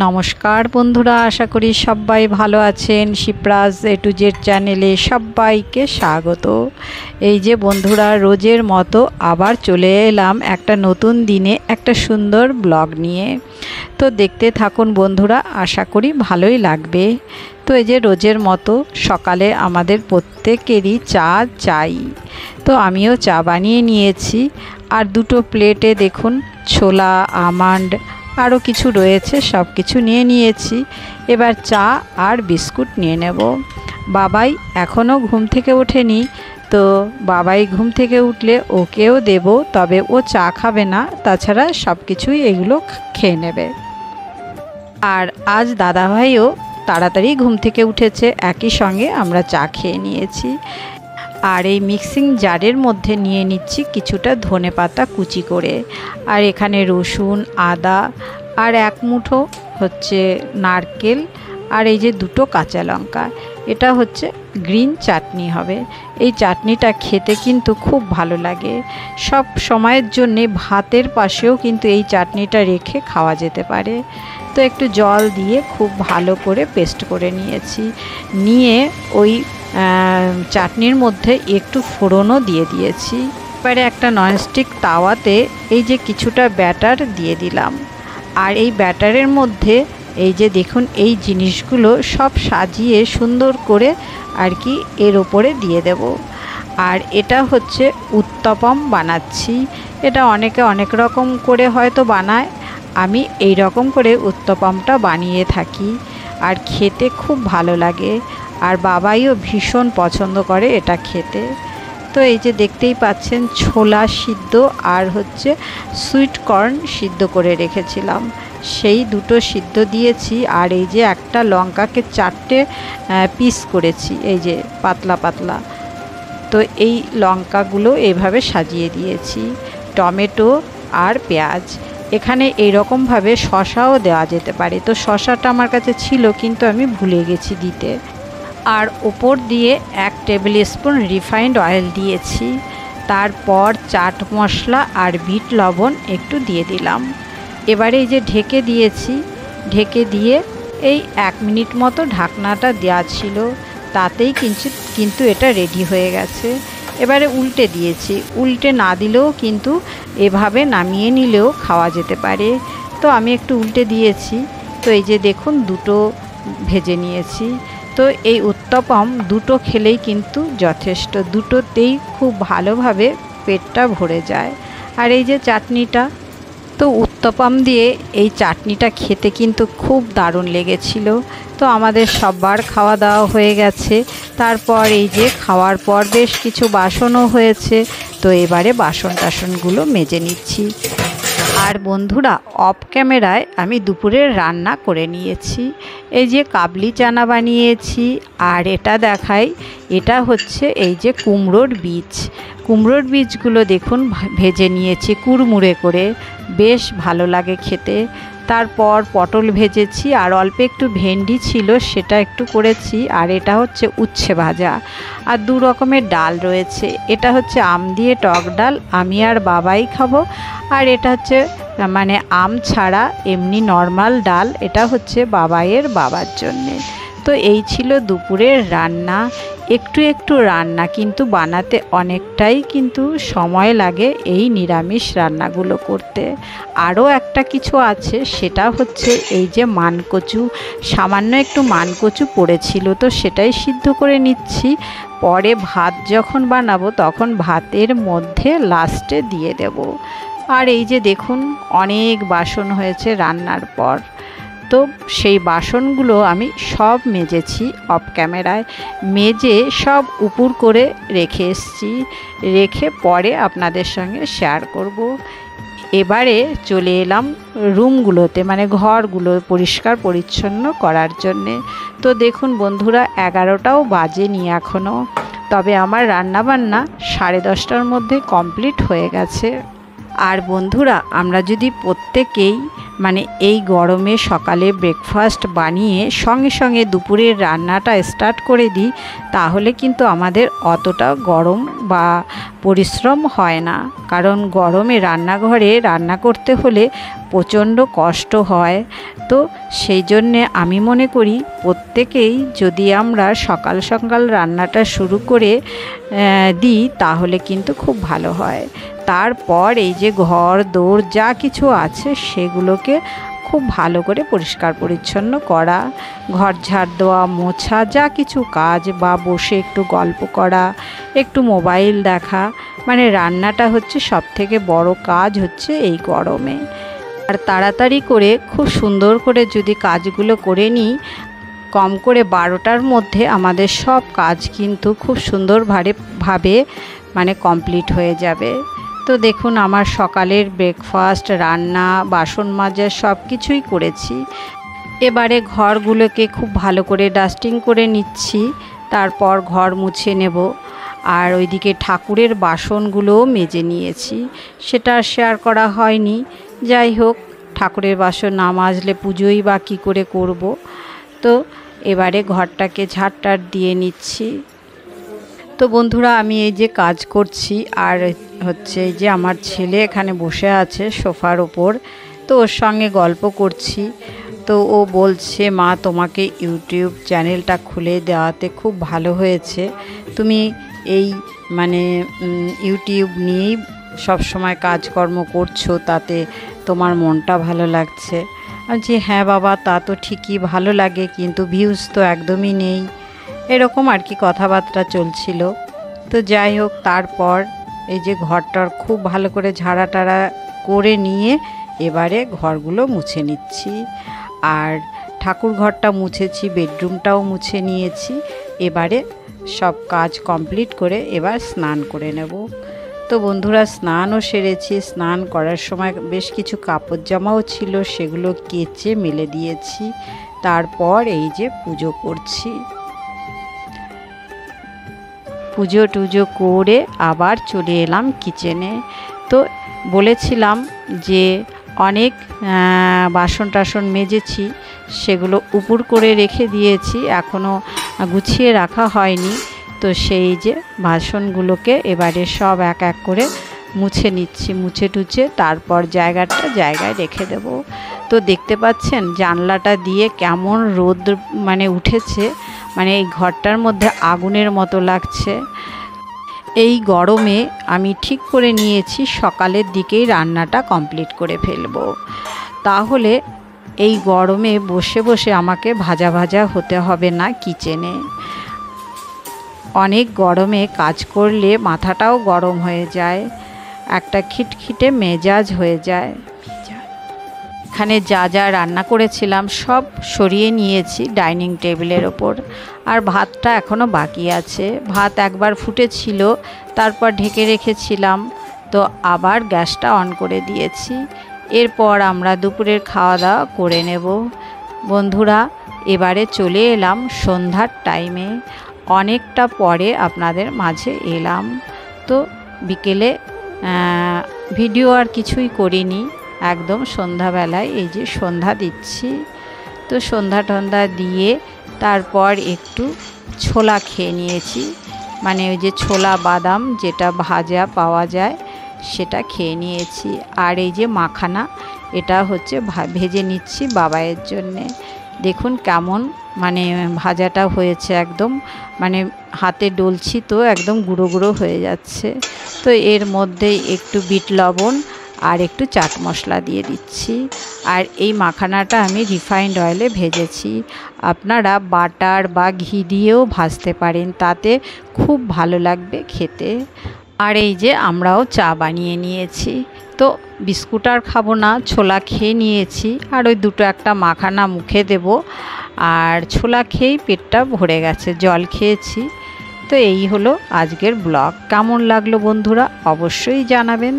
নমস্কার বন্ধুরা, আশা করি সবাই ভালো আছেন। শিপ্রাজ এ টু জেড চ্যানেলে সবাইকে স্বাগত। এই যে বন্ধুরা, রোজের মতো আবার চলে এলাম একটা নতুন দিনে একটা সুন্দর ব্লগ নিয়ে। তো দেখতে থাকুন বন্ধুরা, আশা করি ভালোই লাগবে। তো এই যে রোজের মতো সকালে আমাদের প্রত্যেকেরই চা চাই। তো আমিও চা বানিয়ে নিয়েছি, আর দুটো প্লেটে দেখুন ছোলা, আমন্ড আরও কিছু রয়েছে, সব কিছু নিয়ে নিয়েছি। এবার চা আর বিস্কুট নিয়ে নেব। বাবাই এখনও ঘুম থেকে ওঠেনি, তো বাবাই ঘুম থেকে উঠলে ওকেও দেব, তবে ও চা খাবে না, তাছাড়া সব কিছুই এগুলো খেয়ে নেবে। আর আজ দাদাভাইও তাড়াতাড়ি ঘুম থেকে উঠেছে, একই সঙ্গে আমরা চা খেয়ে নিয়েছি। আর এই মিক্সিং জারের মধ্যে নিয়ে নিচ্ছি কিছুটা ধনেপাতা কুচি করে, আর এখানে রসুন, আদা আর এক মুঠো হচ্ছে নারকেল, আর এই যে দুটো কাঁচা লঙ্কা। এটা হচ্ছে গ্রিন চাটনি হবে। এই চাটনিটা খেতে কিন্তু খুব ভালো লাগে। সব সময়ের জন্যে ভাতের পাশেও কিন্তু এই চাটনিটা রেখে খাওয়া যেতে পারে। তো একটু জল দিয়ে খুব ভালো করে পেস্ট করে নিয়েছি। নিয়ে ওই চাটনির মধ্যে একটু ফোড়নও দিয়ে দিয়েছি। এবারে একটা ননস্টিক তাওয়াতে এই যে কিছুটা ব্যাটার দিয়ে দিলাম, আর এই ব্যাটারের মধ্যে এই যে দেখুন এই জিনিসগুলো সব সাজিয়ে সুন্দর করে আর কি এর ওপরে দিয়ে দেব। আর এটা হচ্ছে উত্তপম বানাচ্ছি। এটা অনেকে অনেক রকম করে হয়তো বানায়, আমি এই রকম করে উত্তপমটা বানিয়ে থাকি, আর খেতে খুব ভালো লাগে। আর বাবাইও ভীষণ পছন্দ করে এটা খেতে। তো এই যে দেখতেই পাচ্ছেন ছোলা সিদ্ধ আর হচ্ছে সুইট কর্ন সিদ্ধ করে রেখেছিলাম, সেই দুটো সিদ্ধ দিয়েছি। আর এই যে একটা লঙ্কাকে 4টে পিস করেছি, এই যে পাতলা পাতলা। তো এই লঙ্কাগুলো এইভাবে সাজিয়ে দিয়েছি, টমেটো আর পেঁয়াজ। এখানে এইরকমভাবে শশাও দেওয়া যেতে পারে, তো শশাটা আমার কাছে ছিল কিন্তু আমি ভুলে গেছি দিতে। আর ওপর দিয়ে 1 টেবিল স্পুন রিফাইন্ড অয়েল দিয়েছি। তারপর চাট মশলা আর বিট লবণ একটু দিয়ে দিলাম। এবারে এই যে ঢেকে দিয়েছি, ঢেকে দিয়ে এই 1 মিনিট মতো ঢাকনাটা দেওয়া ছিল, তাতেই কিন্তু এটা রেডি হয়ে গেছে। এবারে উল্টে দিয়েছি, উল্টে না দিলেও কিন্তু এভাবে নামিয়ে নিলেও খাওয়া যেতে পারে। তো আমি একটু উল্টে দিয়েছি। তো এই যে দেখুন দুটো ভেজে নিয়েছি। তো এই উত্তপম দুটো খেলেই কিন্তু যথেষ্ট, দুটোতেই খুব ভালোভাবে পেটটা ভরে যায়। আর এই যে চাটনিটা, তো উত্তপম দিয়ে এই চাটনিটা খেতে কিন্তু খুব দারুণ লেগেছিল। তো আমাদের সবার খাওয়া দাওয়া হয়ে গেছে। তারপর এই যে খাওয়ার পর বেশ কিছু বাসনও হয়েছে, তো এবারে বাসন টাসনগুলো মেজে নিচ্ছি। আর বন্ধুরা, অফ ক্যামেরায় আমি দুপুরের রান্না করে নিয়েছি। এই যে কাবলি চানা বানিয়েছি, আর এটা দেখাই, এটা হচ্ছে এই যে কুমড়োর বীজ। কুমড়োর বীজগুলো দেখুন ভেজে নিয়েছি কুড়মুড়ে করে, বেশ ভালো লাগে খেতে। তারপর পটল ভেজেছি, আর অল্প একটু ভেন্ডি ছিল সেটা একটু করেছি। আর এটা হচ্ছে উচ্ছে ভাজা, আর 2 রকমের ডাল রয়েছে। এটা হচ্ছে আম দিয়ে টক ডাল, আমি আর বাবাই খাবো। আর এটা হচ্ছে মানে আম ছাড়া এমনি নর্মাল ডাল, এটা হচ্ছে বাবাইয়ের বাবার জন্যে। তো এই ছিল দুপুরের রান্না। একটু রান্না কিন্তু বানাতে অনেকটাই কিন্তু সময় লাগে এই নিরামিষ রান্নাগুলো করতে। আরও একটা কিছু আছে, সেটা হচ্ছে এই যে মানকচু, সামান্য একটু মানকচু পড়েছিল, তো সেটাই সিদ্ধ করে নিচ্ছি। পরে ভাত যখন বানাবো তখন ভাতের মধ্যে লাস্টে দিয়ে দেব। আর এই যে দেখুন অনেক বাসন হয়েছে রান্নার পর, তো সেই বাসনগুলো আমি সব মেজেছি অফ ক্যামেরায়, মেজে সব উপুর করে রেখে এসেছি, রেখে পরে আপনাদের সঙ্গে শেয়ার করব। এবারে চলে এলাম রুমগুলোতে, মানে ঘরগুলো পরিষ্কার পরিচ্ছন্ন করার জন্যে। তো দেখুন বন্ধুরা, 11টাও বাজেনি এখনও, তবে আমার রান্নাবান্না 10:30টার মধ্যে কমপ্লিট হয়ে গেছে। আর বন্ধুরা, আমরা যদি প্রত্যেকেই মানে এই গরমে সকালে ব্রেকফাস্ট বানিয়ে সঙ্গে সঙ্গে দুপুরের রান্নাটা স্টার্ট করে দিই, তাহলে কিন্তু আমাদের অতটা গরম বা পরিশ্রম হয় না। কারণ গরমে রান্নাঘরে রান্না করতে হলে প্রচণ্ড কষ্ট হয়। তো সেই জন্যে আমি মনে করি প্রত্যেকেই যদি আমরা সকাল সকাল রান্নাটা শুরু করে দিই তাহলে কিন্তু খুব ভালো হয়। তারপর এই যে ঘর দোর যা কিছু আছে সেগুলোকে খুব ভালো করে পরিষ্কার পরিচ্ছন্ন করা, ঘর ঝাড় দেওয়া, মোছা, যা কিছু কাজ, বা বসে একটু গল্প করা, একটু মোবাইল দেখা, মানে রান্নাটা হচ্ছে সবথেকে বড় কাজ হচ্ছে এই গরমে। আর তাড়াতাড়ি করে খুব সুন্দর করে যদি কাজগুলো করে নিই, কম করে 12টার মধ্যে আমাদের সব কাজ কিন্তু খুব সুন্দরভাবে মানে কমপ্লিট হয়ে যাবে। তো দেখুন আমার সকালের ব্রেকফাস্ট, রান্না, বাসন মাজা সব কিছুই করেছি। এবারে ঘরগুলোকে খুব ভালো করে ডাস্টিং করে নিচ্ছি, তারপর ঘর মুছে নেব। আর ওইদিকে ঠাকুরের বাসনগুলোও মেজে নিয়েছি, সেটা শেয়ার করা হয়নি। যাই হোক, ঠাকুরের বাসন না মাজলে পুজোই বা কী করে করব। তো এবারে ঘরটাকে ঝাড়টার দিয়ে নিচ্ছি। তো বন্ধুরা, আমি এই যে কাজ করছি আর হচ্ছে এই যে আমার ছেলে এখানে বসে আছে সোফার ওপর, তো ওর সঙ্গে গল্প করছি। তো ও বলছে, মা তোমাকে ইউটিউব চ্যানেলটা খুলে দেওয়াতে খুব ভালো হয়েছে, তুমি এই মানে ইউটিউব নিয়েই সবসময় কাজকর্ম করছো, তাতে তোমার মনটা ভালো লাগছে। আমি বলছি, হ্যাঁ বাবা, তা তো ঠিকই ভালো লাগে, কিন্তু ভিউজ তো একদমই নেই, এরকম আর কি কথাবার্তা চলছিল। তো যাই হোক, তারপর এই যে ঘরটার খুব ভালো করে ঝাড়া টাড়া করে নিয়ে এবারে ঘরগুলো মুছে নিচ্ছি। আর ঠাকুর ঘরটা মুছেছি, বেডরুমটাও মুছে নিয়েছি। এবারে সব কাজ কমপ্লিট করে এবার স্নান করে নেব। তো বন্ধুরা, স্নানও সেরেছি। স্নান করার সময় বেশ কিছু কাপড় জামাও ছিল, সেগুলো কেচে মেলে দিয়েছি। তারপর এই যে পুজো করছি। পুজো টুজো করে আবার চলে এলাম কিচেনে। তো বলেছিলাম যে অনেক বাসন টাসন মেজেছি, সেগুলো উপর করে রেখে দিয়েছি, এখনও গুছিয়ে রাখা হয়নি। তো সেই যে বাসনগুলোকে এবারে সব এক এক করে মুছে নিচ্ছি, মুছে টুছে তারপর জায়গায় রেখে দেব। তো দেখতে পাচ্ছেন জানলাটা দিয়ে কেমন রোদ মানে উঠেছে, মানে এই ঘরটার মধ্যে আগুনের মতো লাগছে। এই গরমে আমি ঠিক করে নিয়েছি সকালের দিকেই রান্নাটা কমপ্লিট করে ফেলব, তাহলে এই গরমে বসে বসে আমাকে ভাজা ভাজা হতে হবে না কিচেনে। অনেক গরমে কাজ করলে মাথাটাও গরম হয়ে যায়, একটা খিটখিটে মেজাজ হয়ে যায়। এখানে যা যা রান্না করেছিলাম সব সরিয়ে নিয়েছি ডাইনিং টেবিলের ওপর। আর ভাতটা এখনও বাকি আছে। ভাত একবার ফুটেছিল, তারপর ঢেকে রেখেছিলাম, তো আবার গ্যাসটা অন করে দিয়েছি। এরপর আমরা দুপুরের খাওয়া দাওয়া করে নেব। বন্ধুরা, এবারে চলে এলাম সন্ধ্যার টাইমে, অনেকটা পরে আপনাদের মাঝে এলাম। তো বিকেলে ভিডিও আর কিছুই করিনি, একদম সন্ধ্যাবেলায় এই যে সন্ধ্যা দিচ্ছি। তো সন্ধ্যা টন্ধা দিয়ে তারপর একটু ছোলা খেয়ে নিয়েছি, মানে ওই যে ছোলা বাদাম যেটা ভাজা পাওয়া যায় সেটা খেয়ে নিয়েছি। আর এই যে মাখানা, এটা হচ্ছে ভেজে নিচ্ছি বাবাইয়ের জন্যে। দেখুন কেমন মানে ভাজাটা হয়েছে, একদম মানে হাতে ডলছি তো একদম গুঁড়ো গুঁড়ো হয়ে যাচ্ছে। তো এর মধ্যেই একটু বিট লবণ আর একটু চাট মশলা দিয়ে দিচ্ছি। আর এই মাখানাটা আমি রিফাইন্ড অয়েলে ভেজেছি, আপনারা বাটার বা ঘি দিয়েও ভাজতে পারেন, তাতে খুব ভালো লাগবে খেতে। আর এই যে আমরাও চা বানিয়ে নিয়েছি। তো বিস্কুট আর খাবো না, ছোলা খেয়ে নিয়েছি, আর ওই দুটো একটা মাখানা মুখে দেব। আর ছোলা খেয়েই পেটটা ভরে গেছে, জল খেয়েছি। তো এই হলো আজকের ব্লগ। কেমন লাগলো বন্ধুরা অবশ্যই জানাবেন।